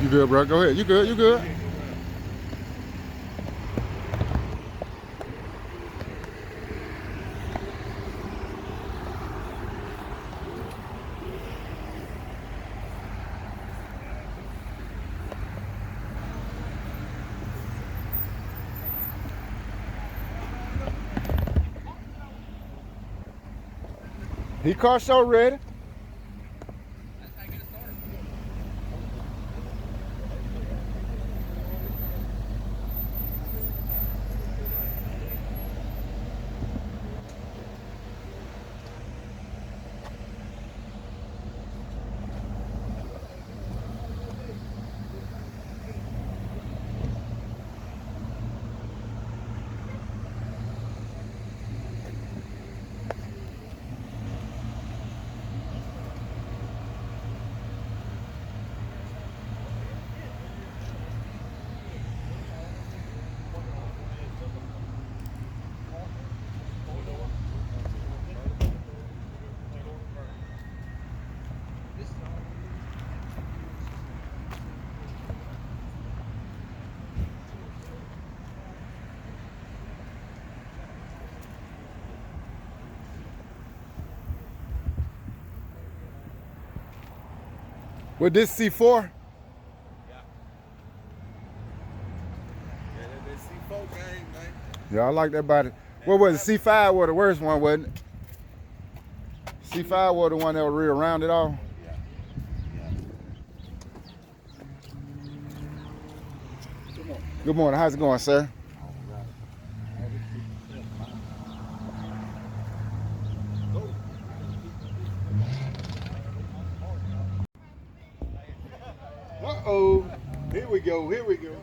You good, bro? Go ahead. You good? You good? He car show ready. With this C4? Yeah. That C4 game, man. Yeah, I like that body. What was it? C5 was the worst one, wasn't it? C5 was the one that was real rounded off. Yeah. Good morning. How's it going, sir? Uh-oh. Here we go. Here we go.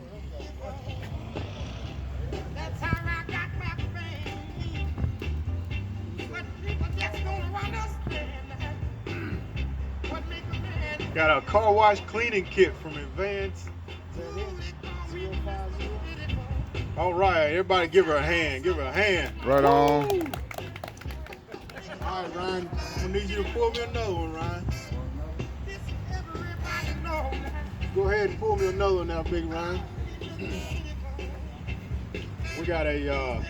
That's how I got my fame. But people just don't understand what make a man. Got a car wash cleaning kit from Advance. All right, everybody give her a hand. Give her a hand. Right on. Woo! All right, Ryan. I'm gonna need you to pull me another one, Ryan. Everybody know that. Go ahead and pull me another one now, Big Ryan. We got a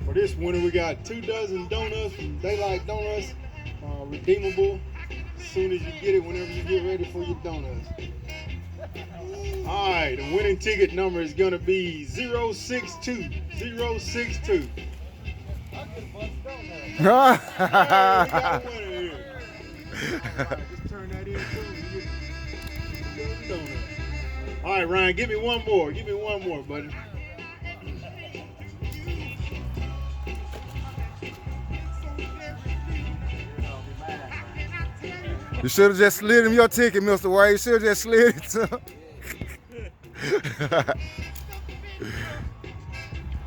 for this winter we got 2 dozen donuts from Daylight Donuts, redeemable as soon as you get it, whenever you get ready for your donuts. All right, the winning ticket number is gonna be 062 062. We got a winner here. All right, just turn that in too. All right, Ryan, give me one more. Give me one more, buddy. You should have just slid him your ticket, Mr. Wade. You should have just slid it to him.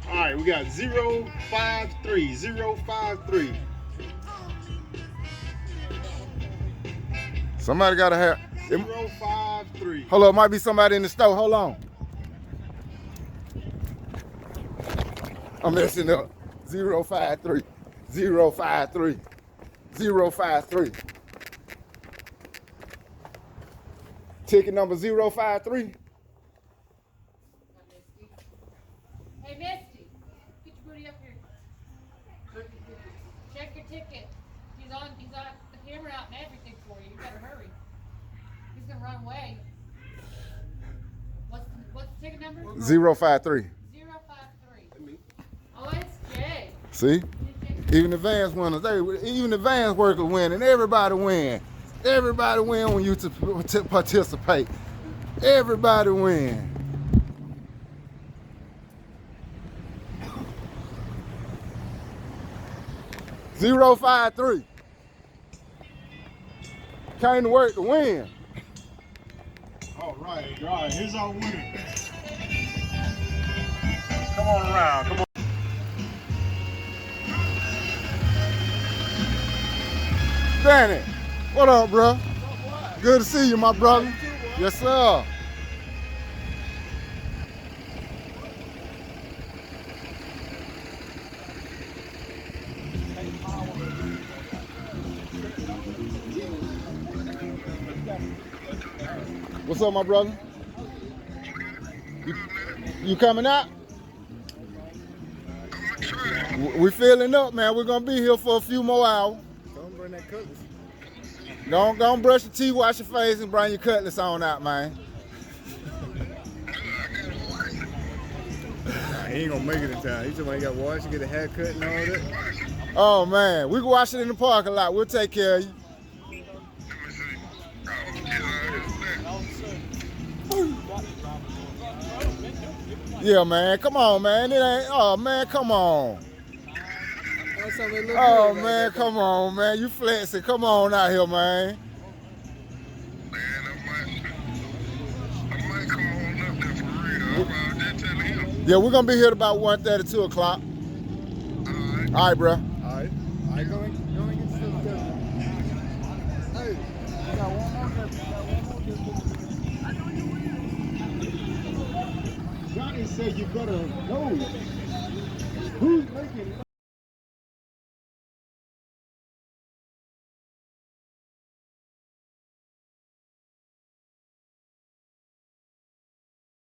All right, we got 053 053. Somebody got to have. 053. Hold up, might be somebody in the store. Hold on. I'm messing up. 053 053 053. Ticket number 053. Hey, Misty, get your booty up here. Check your ticket. He's on the camera out and everything for you. You better hurry. He's gonna run away. What's the ticket number? 053. 053. Oh, it's Jay. See? Even the Vans winners, even the Vans workers win, and everybody win. Everybody win when you participate. Everybody win. Zero 53. Came to work to win. All right, here's our winner. Come on around, come on. Danny, what up, bro? Good to see you, my brother. Yes, sir. What's up, my brother? You coming out? We filling up, man. We're gonna be here for a few more hours. Don't bring that cutlass. Go on, brush your teeth, wash your face, and bring your cutlass on out, man. Nah, he ain't gonna make it in time. He somebody got washed and get a haircut and all that. Oh man, we can wash it in the parking lot. We'll take care of you. Yeah, man. Come on, man. It ain't. Oh man, come on. Oh man, come on, man. You flexing. Come on out here, man. Yeah, we're gonna be here at about 1:30, 2 o'clock. All right, bro. All right. I go and get stuff done. Hey, I got one more Johnny said you better know who's making